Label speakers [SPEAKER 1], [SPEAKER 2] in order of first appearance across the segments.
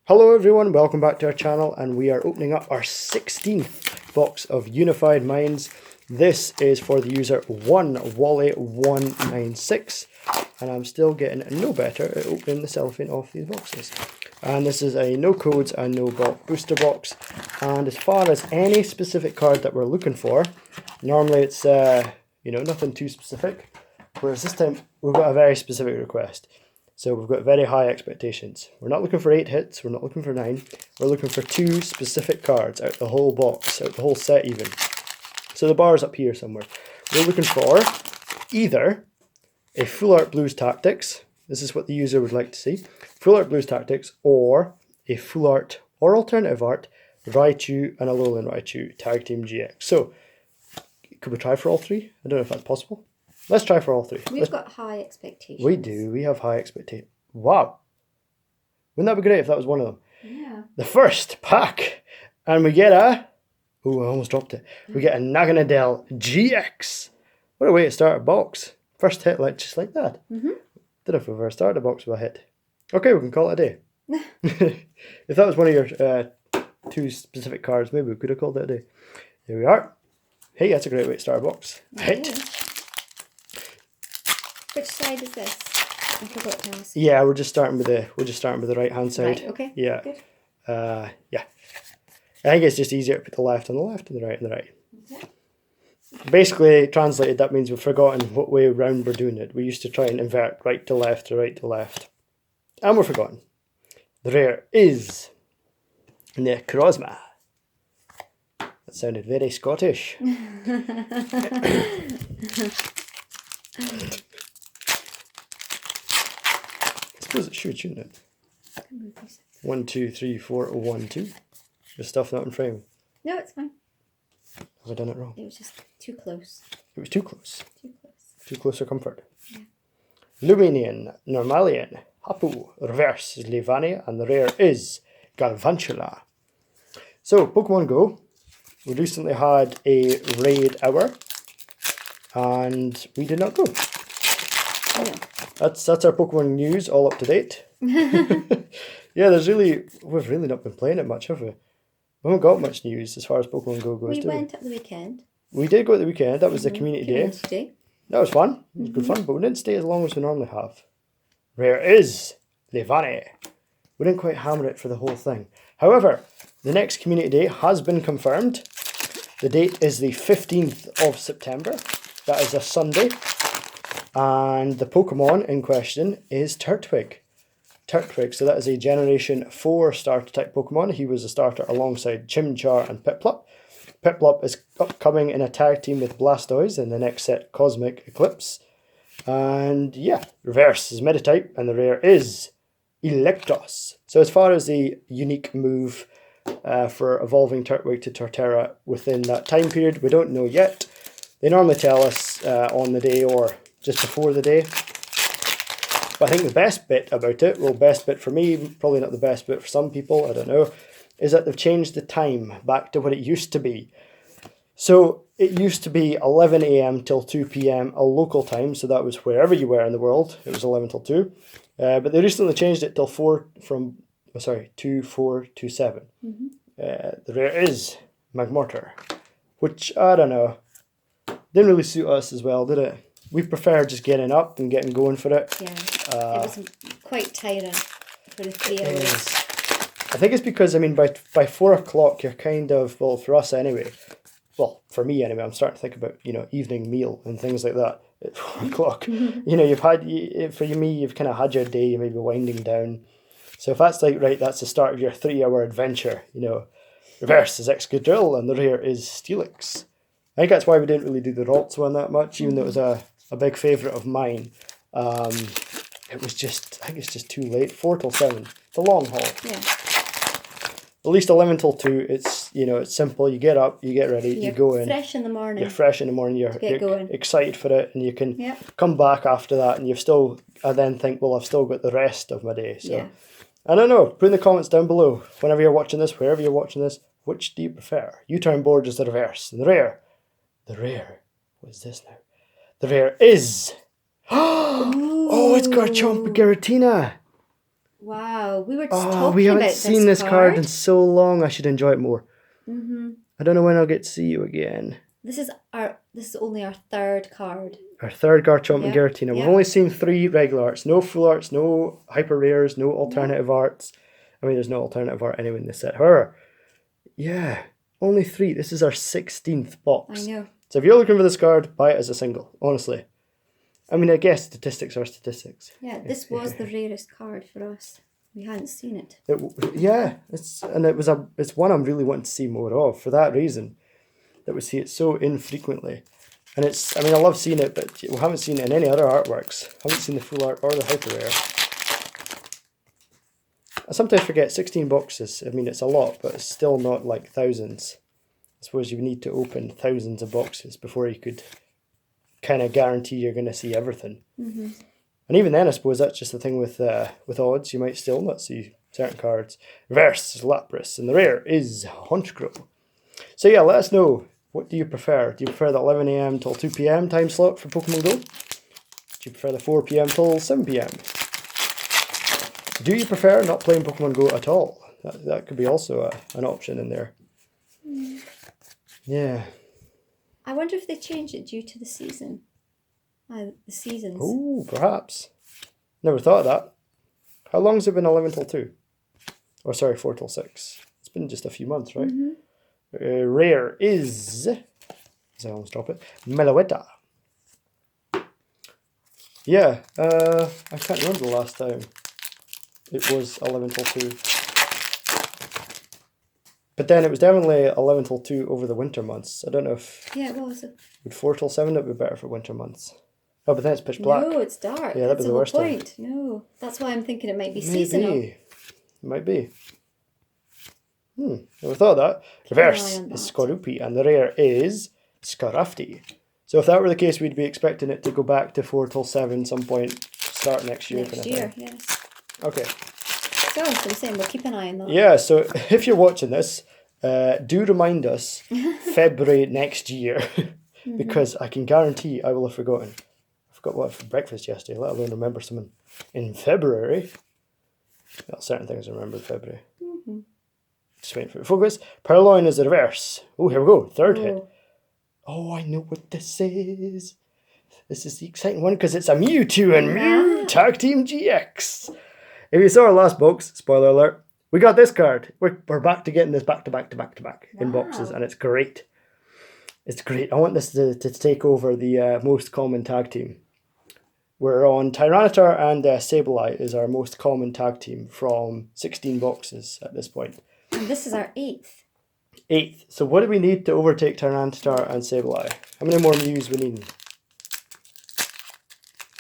[SPEAKER 1] Hello everyone, welcome back to our channel, and we are opening up our 16th box of Unified Minds. This is for the user onewally196, and I'm still getting no better at opening the cellophane off these boxes. And this is a no codes and no booster box, and as far as any specific card that we're looking for, normally it's nothing too specific, whereas this time we've got a very specific request. So we've got very high expectations. We're not looking for 8 hits, we're not looking for 9. We're looking for 2 specific cards out the whole box, out the whole set even. So the bar's up here somewhere. We're looking for either a Full Art Blues Tactics, this is what the user would like to see, Full Art Blues Tactics, or a Full Art or Alternative Art Raichu and a Alolan Raichu Tag Team GX. So, could we try for all 3? I don't know if that's possible. Let's try for all 3.
[SPEAKER 2] We've got high expectations.
[SPEAKER 1] We do. We have high expectations. Wow. Wouldn't that be great if that was one of them?
[SPEAKER 2] Yeah.
[SPEAKER 1] The first pack. And we get a... Oh, I almost dropped it. We get a Naganadel GX. What a way to start a box. First hit just like that.
[SPEAKER 2] Mm-hmm.
[SPEAKER 1] Don't know if we've ever started a box with a hit. Okay, we can call it a day. If that was one of your 2 specific cards, maybe we could have called it a day. Here we are. Hey, that's a great way to start a box. A hit.
[SPEAKER 2] Which side is this? I forgot to ask.
[SPEAKER 1] Yeah, we're just starting with the right hand side.
[SPEAKER 2] Right, okay.
[SPEAKER 1] Yeah.
[SPEAKER 2] Good.
[SPEAKER 1] Yeah. I think it's just easier to put the left on the left and the right on the right.
[SPEAKER 2] Okay.
[SPEAKER 1] Basically, translated, that means we've forgotten what way round we're doing it. We used to try and invert right to left or right to left. And we're forgotten. The rare is Necrozma. That sounded very Scottish. I suppose it should, shouldn't it? 1, 2, 3, 4, 1, 2. Just stuff not in frame.
[SPEAKER 2] No, it's fine.
[SPEAKER 1] Have I done it wrong?
[SPEAKER 2] It was just too close.
[SPEAKER 1] It was too close.
[SPEAKER 2] Too close.
[SPEAKER 1] Too close for comfort.
[SPEAKER 2] Yeah.
[SPEAKER 1] Luminian, Normalian, Hapu, Reverse is Levania, and the rare is Galvantula. So, Pokemon Go. We recently had a raid hour, and we did not go.
[SPEAKER 2] Yeah.
[SPEAKER 1] That's our Pokemon news, all up to date. Yeah, we've really not been playing it much, have we? We haven't got much news as far as Pokemon Go goes.
[SPEAKER 2] We went at the weekend.
[SPEAKER 1] We did go at the weekend. That was the community day. That was fun. It was good fun, but we didn't stay as long as we normally have. Rare is Levani. We didn't quite hammer it for the whole thing. However, the next community day has been confirmed. The date is the 15th of September. That is a Sunday. And the Pokemon in question is Turtwig. Turtwig, so that is a Generation 4 starter type Pokemon. He was a starter alongside Chimchar and Piplup. Piplup is upcoming in a tag team with Blastoise in the next set, Cosmic Eclipse. And yeah, reverse is Metatype, and the rare is Electos. So as far as the unique move for evolving Turtwig to Torterra within that time period, we don't know yet. They normally tell us on the day or just before the day. But I think the best bit about it, well, best bit for me, probably not the best bit for some people, I don't know, is that they've changed the time back to what it used to be. So it used to be 11 AM till 2 PM a local time, so that was wherever you were in the world, it was 11 till 2. But they recently changed it till 2, 4 to 7.
[SPEAKER 2] Mm-hmm.
[SPEAKER 1] The rare is Magmortar, which, I don't know, didn't really suit us as well, did it? We prefer just getting up and getting going for it.
[SPEAKER 2] Yeah, it was quite tiring for the 3 hours.
[SPEAKER 1] I think it's because, I mean, by 4 o'clock you're kind of, well, for us anyway, well, for me anyway, I'm starting to think about, evening meal and things like that at 4 o'clock. You've had, for me, you've kind of had your day, you may be winding down. So if that's like, right, that's the start of your 3-hour adventure, reverse is Excadrill and the rare is Steelix. I think that's why we didn't really do the Ralts one that much, even though it was a big favourite of mine. It was just, I think it's just too late. 4 till 7. It's a long haul.
[SPEAKER 2] Yeah.
[SPEAKER 1] At least 11 till 2, it's, it's simple. You get up, you get ready, you go in.
[SPEAKER 2] Fresh in the morning.
[SPEAKER 1] You're fresh in the morning, you're excited for it, and you can come back after that, and I then think, well, I've still got the rest of my day. So, I don't know. Put in the comments down below, whenever you're watching this, wherever you're watching this, which do you prefer? U-turn board is the reverse. And the rare, what is this now? The rare is... Oh, it's Garchomp Giratina.
[SPEAKER 2] Wow, we were just
[SPEAKER 1] Oh,
[SPEAKER 2] talking
[SPEAKER 1] we haven't
[SPEAKER 2] about
[SPEAKER 1] seen this card in so long. I should enjoy it more. I don't know when I'll get to see you again.
[SPEAKER 2] This is only our third card.
[SPEAKER 1] Our third Garchomp and
[SPEAKER 2] Yep,
[SPEAKER 1] Giratina. We've
[SPEAKER 2] yep.
[SPEAKER 1] only seen 3 regular arts. No full arts, no hyper rares, no alternative arts. I mean, there's no alternative art anyway in this set. However, yeah, only 3. This is our 16th box.
[SPEAKER 2] I know.
[SPEAKER 1] So if you're looking for this card, buy it as a single, honestly. I mean, I guess statistics are statistics.
[SPEAKER 2] Yeah, this was the rarest card for us. We hadn't seen it.
[SPEAKER 1] It's one I'm really wanting to see more of for that reason, that we see it so infrequently. And I love seeing it, but we haven't seen it in any other artworks. I haven't seen the full art or the hyper rare. I sometimes forget 16 boxes. I mean, it's a lot, but it's still not like thousands. I suppose you need to open thousands of boxes before you could kind of guarantee you're going to see everything. And even then, I suppose that's just the thing with odds. You might still not see certain cards. Reverse is Lapras, and the rare is Honchkrow. So yeah, let us know. What do you prefer? Do you prefer the 11 AM till 2 PM time slot for Pokemon Go? Do you prefer the 4 PM till 7 PM? Do you prefer not playing Pokemon Go at all? That could be also an option in there. Yeah.
[SPEAKER 2] I wonder if they changed it due to the season. The seasons.
[SPEAKER 1] Oh, perhaps. Never thought of that. How long has it been 11 till 2? Or sorry, 4 till 6. It's been just a few months, right? Rare is... I almost drop it. Meloetta. Yeah, I can't remember the last time it was 11 till 2. But then it was definitely 11 till 2 over the winter months. I don't know if...
[SPEAKER 2] Yeah, what was it?
[SPEAKER 1] Would 4 till 7 that be better for winter months? Oh, but then it's pitch black.
[SPEAKER 2] No, it's dark.
[SPEAKER 1] Yeah, that'd be the worst
[SPEAKER 2] point. No, that's why I'm thinking it might be seasonal.
[SPEAKER 1] It might be. Never thought of that. Reverse is Skorupi, and the rare is Scarafti. So if that were the case, we'd be expecting it to go back to 4 till 7 some point, start next year.
[SPEAKER 2] Next year, yes.
[SPEAKER 1] Okay.
[SPEAKER 2] So I'm saying we'll keep an eye on that.
[SPEAKER 1] Yeah, so if you're watching this, do remind us February next year, because I can guarantee I will have forgotten. I forgot what I had for breakfast yesterday, let alone remember something in February. Well, certain things I remember in February. Just waiting for it to focus. Purloin is the reverse. Oh, here we go. Third hit. Oh, I know what this is. This is the exciting one because it's a Mewtwo and Mew Tag Team GX. If you saw our last box, spoiler alert, we got this card. We're back to getting this back to back in boxes, and it's great. It's great. I want this to take over the most common tag team. We're on Tyranitar and Sableye is our most common tag team from 16 boxes at this point.
[SPEAKER 2] And this is our 8th.
[SPEAKER 1] 8th. So what do we need to overtake Tyranitar and Sableye? How many more Mews we need?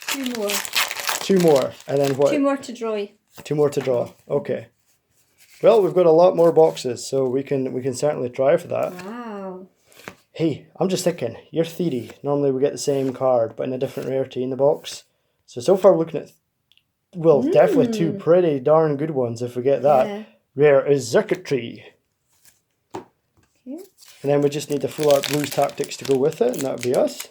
[SPEAKER 2] 2 more.
[SPEAKER 1] 2 more. And then what?
[SPEAKER 2] 2 more to draw.
[SPEAKER 1] 2 more to draw. Okay. Well, we've got a lot more boxes, so we can certainly try for that.
[SPEAKER 2] Wow.
[SPEAKER 1] Hey, I'm just thinking, your theory, normally we get the same card, but in a different rarity in the box. So far we're looking at, well, definitely 2 pretty darn good ones if we get that.
[SPEAKER 2] Yeah.
[SPEAKER 1] Rare is Circuitry.
[SPEAKER 2] Okay.
[SPEAKER 1] And then we just need the full art Blues Tactics to go with it, and that would be us.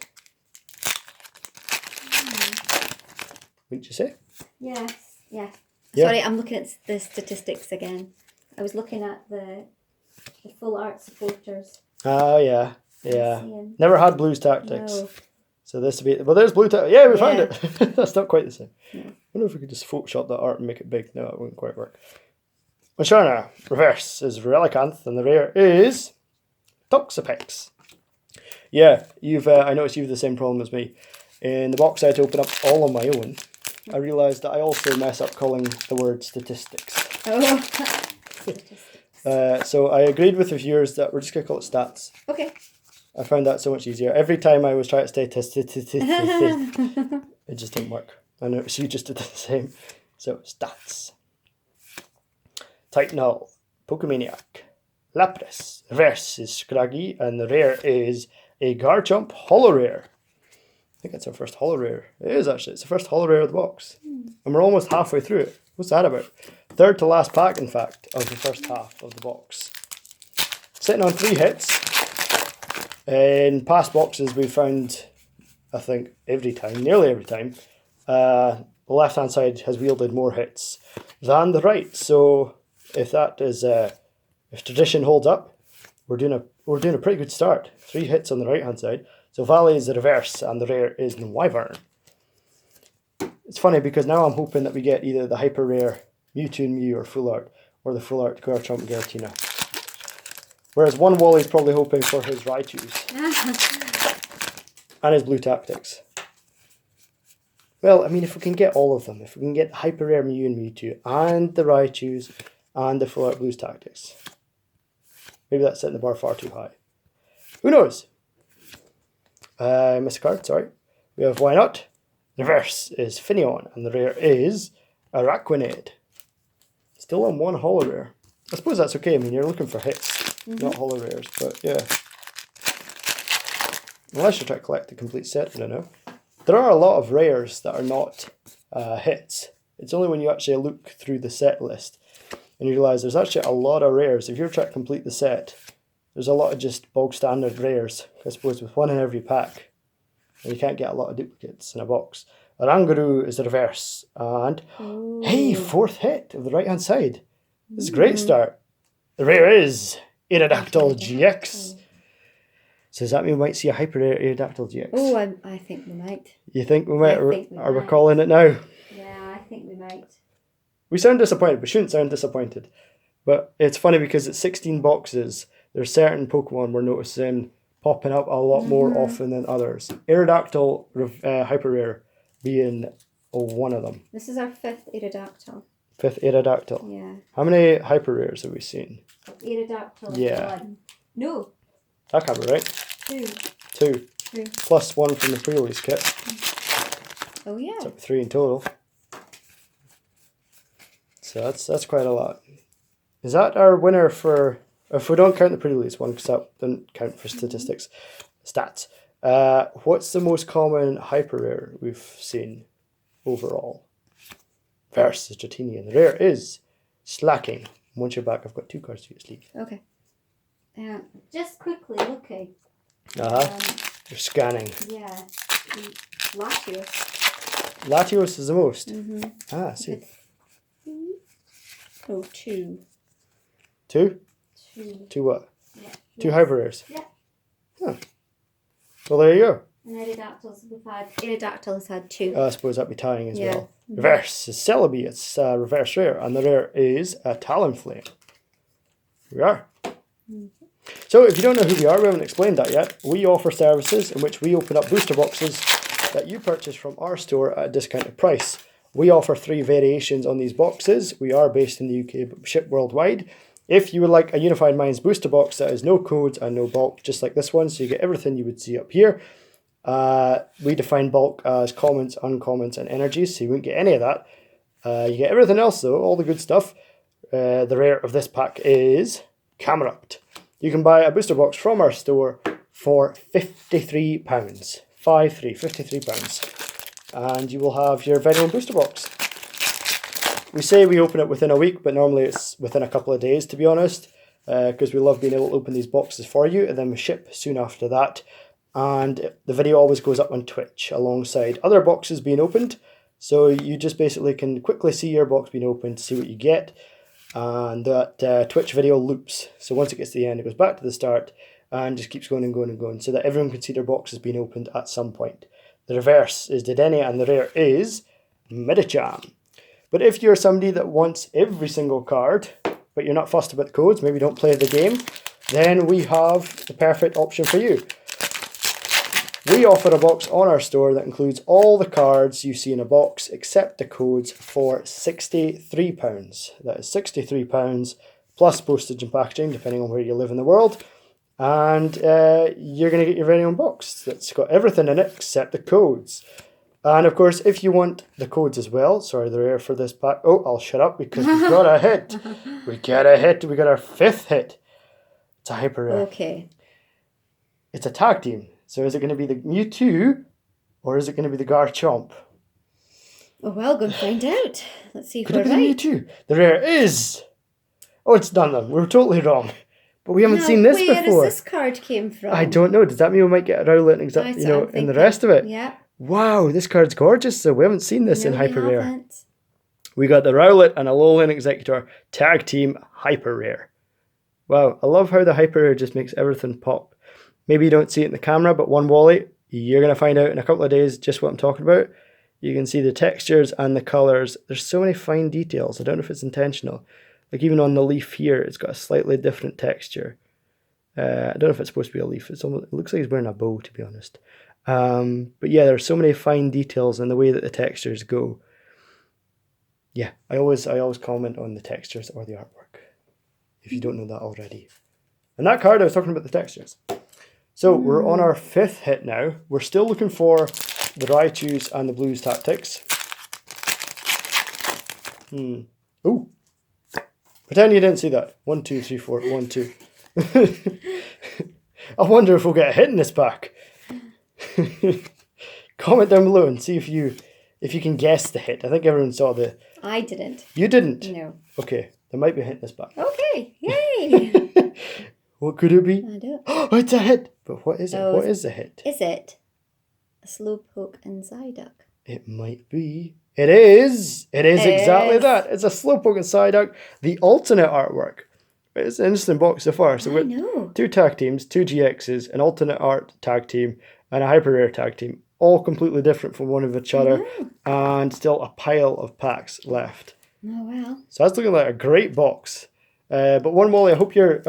[SPEAKER 1] Wouldn't you say?
[SPEAKER 2] Yes. Yeah.
[SPEAKER 1] Yeah.
[SPEAKER 2] Sorry, I'm looking at the statistics again. I was looking at the full art supporters.
[SPEAKER 1] Oh, yeah. Yeah. Never had Blues Tactics.
[SPEAKER 2] No.
[SPEAKER 1] So this would be... Well, there's Blue Tactics. Yeah, we found it. That's not quite the same.
[SPEAKER 2] No.
[SPEAKER 1] I wonder if we could just Photoshop that art and make it big. No, it wouldn't quite work. Mashana, reverse is Relicanth, and the rare is Toxapex. Yeah, I noticed you've the same problem as me. In the box I had to open up all on my own. I realised that I also mess up calling the word statistics.
[SPEAKER 2] Oh.
[SPEAKER 1] So I agreed with the viewers that we're just going to call it stats.
[SPEAKER 2] Okay.
[SPEAKER 1] I found that so much easier. Every time I was trying to say it just didn't work. I know, so you just did the same. So, stats. Titanal, Pokemaniac, Lapras, reverse is Scraggy, and the rare is a Garchomp Holo Rare. I think it's our first Holo Rare. It is actually. It's the first Holo Rare of the box. And we're almost halfway through it. What's that about? Third to last pack, in fact, of the first half of the box. Sitting on 3 hits. In past boxes, we found, I think, nearly every time, the left-hand side has wielded more hits than the right. So if that is, if tradition holds up, we're doing a pretty good start. 3 hits on the right-hand side. So Valley is the reverse, and the rare is the Wyvern. It's funny because now I'm hoping that we get either the hyper rare Mewtwo and Mew or full art, or the full art Garchomp and Giratina. Whereas onewally is probably hoping for his Raichus and his Blue Tactics. Well, I mean, if we can get all of them, if we can get the hyper rare Mew and Mewtwo and the Raichus and the full art Blues Tactics, maybe that's setting the bar far too high. Who knows? Missed a card, sorry. We have Why Not? The reverse is Finneon, and the rare is Araquanid. Still on 1 holo rare. I suppose that's okay. I mean, you're looking for hits, not holo rares, but yeah. Unless you try to collect the complete set, I don't know. There are a lot of rares that are not hits. It's only when you actually look through the set list and you realise there's actually a lot of rares. If you're trying to complete the set, there's a lot of just bog standard rares, I suppose, with 1 in every pack. And you can't get a lot of duplicates in a box. Oranguru is the reverse. And, hey, 4th hit of the right-hand side. This is a great start. The rare is Aerodactyl GX. So does that mean we might see a hyper rare Aerodactyl GX?
[SPEAKER 2] Oh, I think we might.
[SPEAKER 1] You think we might? Are we
[SPEAKER 2] might.
[SPEAKER 1] calling it now?
[SPEAKER 2] Yeah, I think we might.
[SPEAKER 1] We sound disappointed. We shouldn't sound disappointed. But it's funny because it's 16 boxes. There's certain Pokemon we're noticing popping up a lot more often than others. Aerodactyl hyper rare being one of them.
[SPEAKER 2] This is our 5th Aerodactyl.
[SPEAKER 1] 5th Aerodactyl.
[SPEAKER 2] Yeah.
[SPEAKER 1] How many hyper rares have we seen?
[SPEAKER 2] Aerodactyl.
[SPEAKER 1] Yeah.
[SPEAKER 2] 1. No.
[SPEAKER 1] That can't be right. 2.
[SPEAKER 2] 2.
[SPEAKER 1] Plus 1 from the pre-release kit.
[SPEAKER 2] Oh yeah.
[SPEAKER 1] So 3 in total. So that's quite a lot. Is that our winner for... If we don't count the pre-release one, because that doesn't count for stats. What's the most common hyper rare we've seen overall? Versus Dratini, and the rare is Slacking. Once you're back, I've got 2 cards to your sleeve.
[SPEAKER 2] Okay. Just quickly looking.
[SPEAKER 1] You're scanning.
[SPEAKER 2] Yeah. Latios.
[SPEAKER 1] Latios is the most. I see.
[SPEAKER 2] Oh, 2.
[SPEAKER 1] 2? 2 what?
[SPEAKER 2] Yeah.
[SPEAKER 1] 2 hyper rares?
[SPEAKER 2] Yeah.
[SPEAKER 1] Huh. Well, there you go.
[SPEAKER 2] And Aerodactyl has had 2.
[SPEAKER 1] I suppose that'd be tying as well. Reverse is Celebi. It's reverse rare, and the rare is a Talonflame. Here we are. So if you don't know who we are, we haven't explained that yet. We offer services in which we open up booster boxes that you purchase from our store at a discounted price. We offer 3 variations on these boxes. We are based in the UK but ship worldwide. If you would like a Unified Minds booster box that has no codes and no bulk, just like this one, so you get everything you would see up here. We define bulk as commons, uncommons, and energies, so you won't get any of that. You get everything else though, all the good stuff. The rare of this pack is Camerupt. You can buy a booster box from our store for £53. £53. And you will have your very own booster box. We say we open it within a week, but normally it's within a couple of days, to be honest, because we love being able to open these boxes for you, and then we ship soon after that. And the video always goes up on Twitch alongside other boxes being opened, so you just basically can quickly see your box being opened, see what you get, and that Twitch video loops. So once it gets to the end, it goes back to the start and just keeps going and going and going, so that everyone can see their boxes being opened at some point. The reverse is Dedenne, and the rare is Medicham. But if you're somebody that wants every single card, but you're not fussed about the codes, maybe don't play the game, then we have the perfect option for you. We offer a box on our store that includes all the cards you see in a box except the codes for £63. That is £63 plus postage and packaging, depending on where you live in the world. And you're going to get your very own box that's got everything in it except the codes. And of course, if you want the codes as well, sorry, the rare for this pack. Oh, I'll shut up because we got a hit. We got a hit. We got our 5th hit. It's a hyper rare.
[SPEAKER 2] Okay.
[SPEAKER 1] It's a tag team. So is it going to be the Mewtwo or is it going to be the Garchomp?
[SPEAKER 2] Oh, well, go and find out. Let's see if
[SPEAKER 1] Could
[SPEAKER 2] we're
[SPEAKER 1] it be
[SPEAKER 2] right.
[SPEAKER 1] the Mewtwo? The rare is... Oh, it's none of them. We were totally wrong. But we haven't seen this before.
[SPEAKER 2] Where does this card came from?
[SPEAKER 1] I don't know. Does that mean we might get a Rowlet and in the rest of it?
[SPEAKER 2] Yeah.
[SPEAKER 1] Wow, this card's gorgeous. So we haven't seen this in
[SPEAKER 2] No,
[SPEAKER 1] Hyper
[SPEAKER 2] we
[SPEAKER 1] Rare.
[SPEAKER 2] haven't.
[SPEAKER 1] We got the Rowlet and a Alolan Executor Tag Team Hyper Rare. Wow, I love how the Hyper Rare just makes everything pop. Maybe you don't see it in the camera, but one Wally, you're going to find out in a couple of days just what I'm talking about. You can see the textures and the colours. There's so many fine details. I don't know if it's intentional. Like even on the leaf here, it's got a slightly different texture. I don't know if it's supposed to be a leaf. It looks like he's wearing a bow, to be honest. But yeah, there's so many fine details in the way that the textures go. Yeah, I always comment on the textures or the artwork, if you don't know that already. And that card, I was talking about the textures. So we're on our 5th hit now. We're still looking for the Raichus and the Blues Tactics. Oh, pretend you didn't see that. 1, 2, 3, 4, 1, 2. I wonder if we'll get a hit in this pack. Comment down below and see if you can guess the hit. I think everyone saw the...
[SPEAKER 2] I didn't.
[SPEAKER 1] You didn't?
[SPEAKER 2] No.
[SPEAKER 1] Okay, there might be a hit in this pack.
[SPEAKER 2] Okay, yay!
[SPEAKER 1] What could it be?
[SPEAKER 2] I don't.
[SPEAKER 1] Oh, it's a hit! But what is it? What is the hit?
[SPEAKER 2] Is it a Slowpoke and Psyduck?
[SPEAKER 1] It might be. It is! It is exactly that. It's a Slowpoke and Psyduck. The alternate artwork. It's an interesting box so far. So
[SPEAKER 2] I know.
[SPEAKER 1] 2 tag teams, 2 GXs, an alternate art tag team, and a hyper rare tag team. All completely different from one of each other, and still a pile of packs left.
[SPEAKER 2] Oh well.
[SPEAKER 1] So that's looking like a great box. But one Wally, I hope you're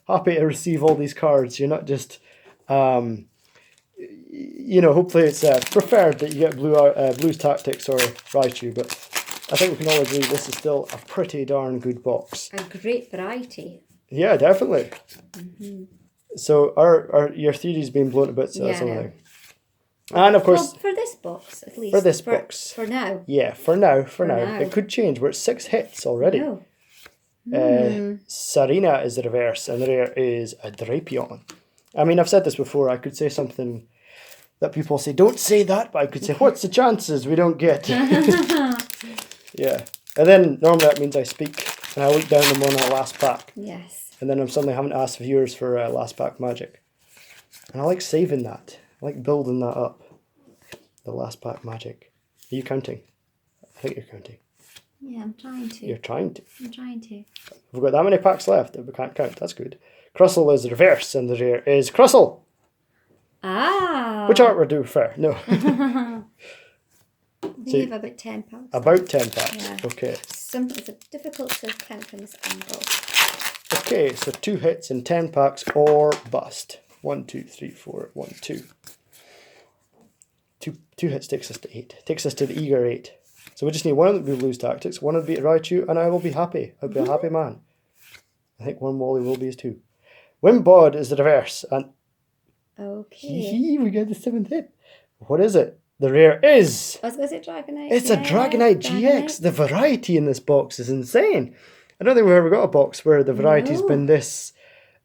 [SPEAKER 1] happy to receive all these cards. You're not just, hopefully it's preferred that you get Blues Tactics or Raichu. But I think we can all agree this is still a pretty darn good box.
[SPEAKER 2] A great variety.
[SPEAKER 1] Yeah, definitely. So your theory's been blown a bit. So that's something. And of course,
[SPEAKER 2] for this box at least.
[SPEAKER 1] For this box.
[SPEAKER 2] For now.
[SPEAKER 1] Yeah, for now. It could change. We're at 6 hits already. Serena is the reverse, and the rare is a Drapion. I mean, I've said this before. I could say something that people say, don't say that, but I could say, what's the chances we don't get? Yeah. And then normally that means I speak, and I look down them on our last pack.
[SPEAKER 2] Yes.
[SPEAKER 1] And then I'm suddenly having to ask viewers for last pack magic. And I like saving that. I like building that up. The last pack magic. Are you counting? I think you're counting.
[SPEAKER 2] Yeah, I'm trying to.
[SPEAKER 1] You're trying to?
[SPEAKER 2] I'm trying to.
[SPEAKER 1] We've got that many packs left that we can't count. That's good. Crustle is the reverse, and the rare is Crustle.
[SPEAKER 2] Ah.
[SPEAKER 1] Which artwork do you prefer? No.
[SPEAKER 2] I think you have about 10 packs.
[SPEAKER 1] About 10 packs.
[SPEAKER 2] Yeah.
[SPEAKER 1] Okay.
[SPEAKER 2] It's difficult to count from this angle.
[SPEAKER 1] Okay, so 2 hits in 10 packs or bust. 1, 2, 3, 4, 1, 2. Two hits takes us to 8. Takes us to the eager 8. So we just need one of the Blues Tactics, one of the Raichu, and I will be happy. I'll be a happy man. I think one Wally will be as too. Wimbod is the reverse, and
[SPEAKER 2] okay,
[SPEAKER 1] we get the 7th hit. What is it? The rare is...
[SPEAKER 2] I was going to say Dragonite.
[SPEAKER 1] It's a Dragonite GX. The variety in this box is insane. I don't think we've ever got a box where the variety's been this...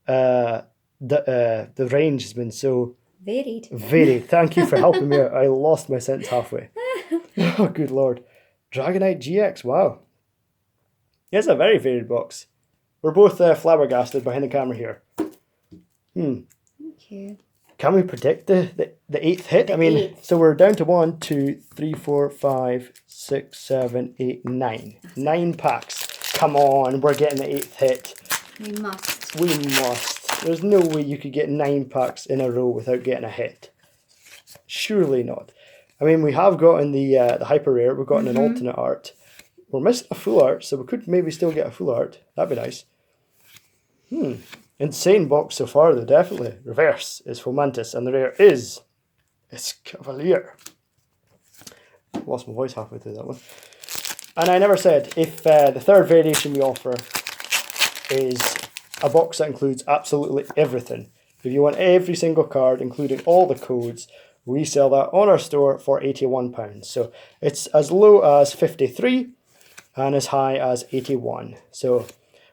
[SPEAKER 1] the range has been so... Varied. Thank you for helping me out. I lost my sentence halfway. Oh, good lord. Dragonite GX, wow. It's a very varied box. We're both flabbergasted behind the camera here.
[SPEAKER 2] Thank you.
[SPEAKER 1] Can we predict the 8th hit? So we're down to 1, 2, 3, 4, 5, 6, 7, 8, 9. 9 packs. Come on, we're getting the 8th hit.
[SPEAKER 2] We must.
[SPEAKER 1] We must. There's no way you could get 9 packs in a row without getting a hit. Surely not. I mean, we have gotten the hyper rare. We've gotten an alternate art. We're missing a full art, so we could maybe still get a full art. That'd be nice. Insane box so far, though, definitely. Reverse is Fomantis, and the rare is Escavalier. Lost my voice halfway through that one. And I never said, if the third variation we offer is a box that includes absolutely everything. If you want every single card, including all the codes, we sell that on our store for £81. So it's as low as 53 and as high as 81. So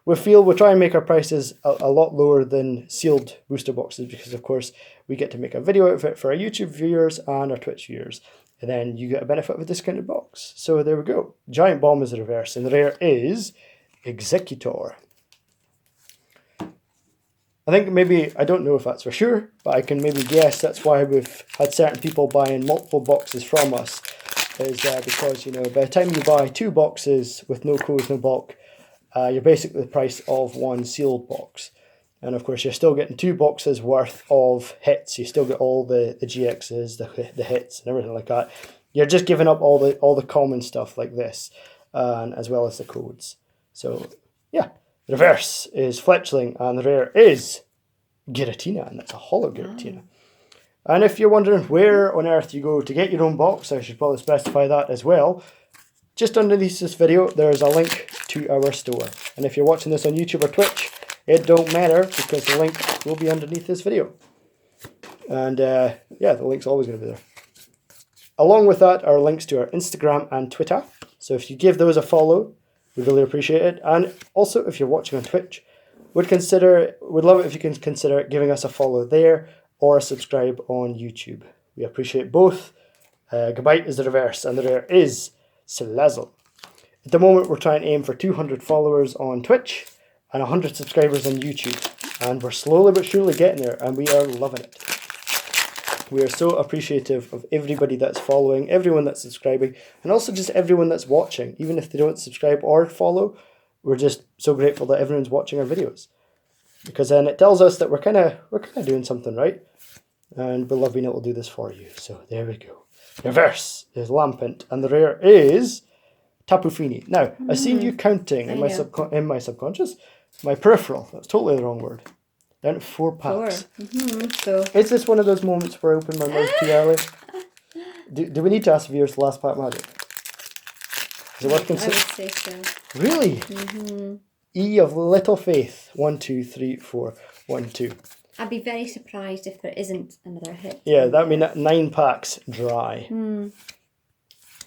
[SPEAKER 1] we feel we'll try and make our prices a lot lower than sealed booster boxes because, of course, we get to make a video out of it for our YouTube viewers and our Twitch viewers. And then you get a benefit of a discounted box. So there we go. Giant Bomb is the reverse, and the rare is Executor. I think maybe, I don't know if that's for sure, but I can maybe guess that's why we've had certain people buying multiple boxes from us, is because, you know, by the time you buy 2 boxes with no codes, no bulk, you're basically the price of 1 sealed box. And of course, you're still getting 2 boxes worth of hits. You still get all the GXs, the hits, and everything like that. You're just giving up all the common stuff like this, and as well as the codes. So yeah, the reverse is Fletchling, and the rare is Giratina, and that's a holo Giratina. And if you're wondering where on earth you go to get your own box, I should probably specify that as well. Just underneath this video, there's a link to our store. And if you're watching this on YouTube or Twitch, it don't matter because the link will be underneath this video. And yeah, the link's always going to be there. Along with that are links to our Instagram and Twitter. So if you give those a follow, we'd really appreciate it. And also, if you're watching on Twitch, would love it if you can consider giving us a follow there or subscribe on YouTube. We appreciate both. Goodbye is the reverse, and the rare is Salazzle. At the moment, we're trying to aim for 200 followers on Twitch and 100 subscribers on YouTube. And we're slowly but surely getting there, and we are loving it. We are so appreciative of everybody that's following, everyone that's subscribing, and also just everyone that's watching. Even if they don't subscribe or follow, we're just so grateful that everyone's watching our videos. Because then it tells us that we're kind of doing something right. And we love being able to do this for you. So there we go. Reverse is Lampent, and the rare is Tapu Fini. Now, I've seen you counting in my subconscious, my peripheral. That's totally the wrong word. Down to 4 packs.
[SPEAKER 2] 4. So
[SPEAKER 1] is this one of those moments where I open my mouth too early? Do we need to ask viewers the last pack magic? Is it worth considering?
[SPEAKER 2] I would say so.
[SPEAKER 1] Really? E of Little Faith. 1, 2, 3, 4. 1, 2.
[SPEAKER 2] I'd be very surprised if there isn't another hit.
[SPEAKER 1] Yeah, that would mean 9 packs dry.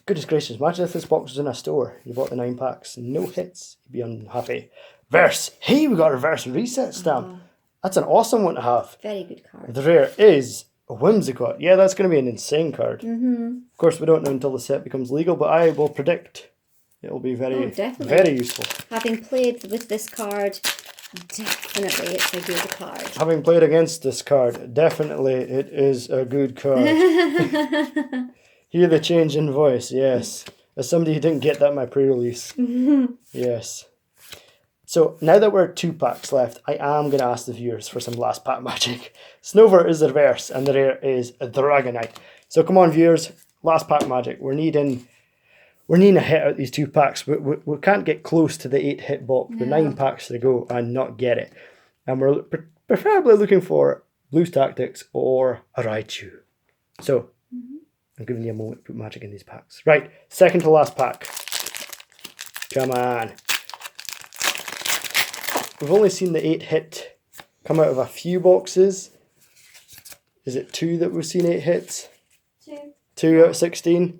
[SPEAKER 1] Goodness gracious, imagine if this box was in a store. You bought the 9 packs, no hits. You'd be unhappy. Verse. Hey, we got a reverse reset stamp. That's an awesome one to have.
[SPEAKER 2] Very good card.
[SPEAKER 1] The rare is a Whimsicott. Yeah, that's going to be an insane card. Of course, we don't know until the set becomes legal, but I will predict it will be very useful.
[SPEAKER 2] Having played with this card, definitely it's a good card.
[SPEAKER 1] Having played against this card, definitely it is a good card. Hear the change in voice, yes. As somebody who didn't get that in my pre-release. Yes. So now that we're 2 packs left, I am going to ask the viewers for some last pack magic. Snover is the reverse, and the rare is a Dragonite. So come on, viewers, last pack magic. We're needing a hit out these 2 packs. We can't get close to the 8 hit box with 9 packs to go and not get it. And we're preferably looking for Blues Tactics or a Raichu. So I'm giving you a moment to put magic in these packs. Right, second to last pack. Come on. We've only seen the 8 hit come out of a few boxes. Is it 2 that we've seen 8 hits? 2 out of 16?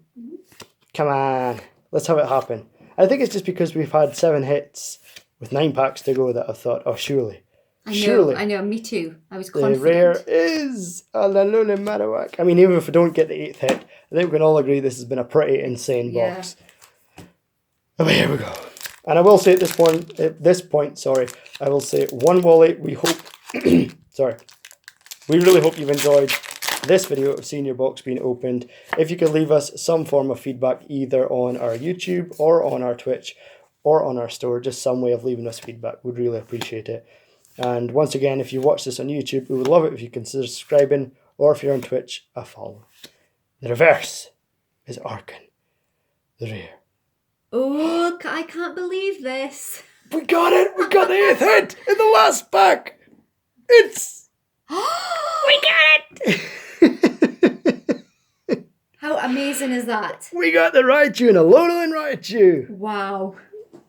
[SPEAKER 1] Come on, let's have it happen. I think it's just because we've had 7 hits with 9 packs to go that I've thought, oh, surely.
[SPEAKER 2] I know, me too. I was confident.
[SPEAKER 1] The rare is a Laluna Marowak. I mean, even if we don't get the 8th hit, I think we can all agree this has been a pretty insane box. Oh, here we go. And I will say at this point, I will say, onewally, we hope, we really hope you've enjoyed this video of seeing your box being opened. If you could leave us some form of feedback either on our YouTube or on our Twitch or on our store, just some way of leaving us feedback, we'd really appreciate it. And once again, if you watch this on YouTube, we would love it if you consider subscribing, or if you're on Twitch, a follow. The reverse is Archon, the rare.
[SPEAKER 2] Oh, I can't believe this.
[SPEAKER 1] We got it! We got the 8th hit in the last pack! It's...
[SPEAKER 2] We got it! How amazing is that?
[SPEAKER 1] We got the Raichu and a Alolan Raichu!
[SPEAKER 2] Wow.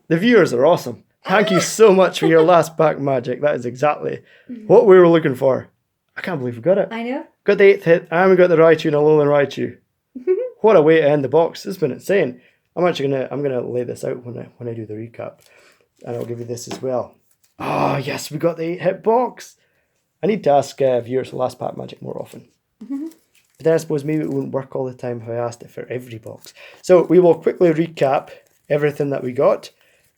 [SPEAKER 1] The viewers are awesome. Thank you so much for your last pack magic. That is exactly what we were looking for. I can't believe we got it.
[SPEAKER 2] I know.
[SPEAKER 1] Got the 8th hit and we got the Raichu and a Alolan Raichu. What a way to end the box. This has been insane. I'm gonna lay this out when I do the recap, and I'll give you this as well. Oh yes, we got the 8 hit box. I need to ask viewers for last pack magic more often. But then I suppose maybe it wouldn't work all the time if I asked it for every box. So we will quickly recap everything that we got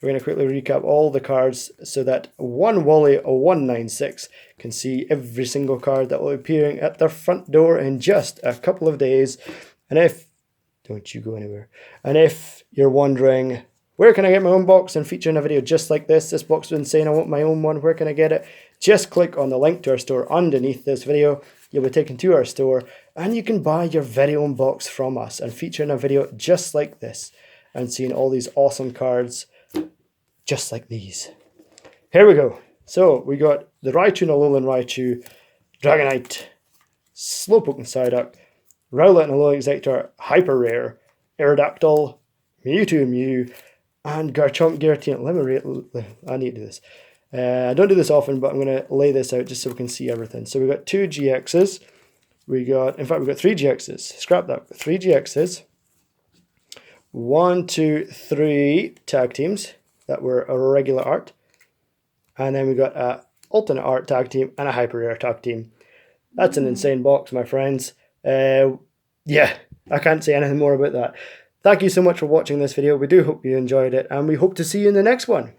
[SPEAKER 1] we're going to quickly recap all the cards so that onewally196 can see every single card that will be appearing at their front door in just a couple of days. And if, don't you go anywhere, and if you're wondering, where can I get my own box and feature in a video just like this? This box has been saying I want my own one. Where can I get it? Just click on the link to our store underneath this video. You'll be taken to our store and you can buy your very own box from us and feature in a video just like this and seeing all these awesome cards just like these. Here we go. So we got the Raichu and Alolan Raichu, Dragonite, Slowpoke and Psyduck, Rowlet and Alolan Executor, Hyper Rare, Aerodactyl, Mewtwo and Mew, and Garchomp Giratina. I need to do this. I don't do this often, but I'm going to lay this out just so we can see everything. So we've got 2 GXs. We've got 3 GXs. Scrap that. 3 GXs. 1, 2, 3 tag teams that were a regular art. And then we got a alternate art tag team and a hyper rare tag team. That's an insane box, my friends. Yeah, I can't say anything more about that. Thank you so much for watching this video. We do hope you enjoyed it, and we hope to see you in the next one.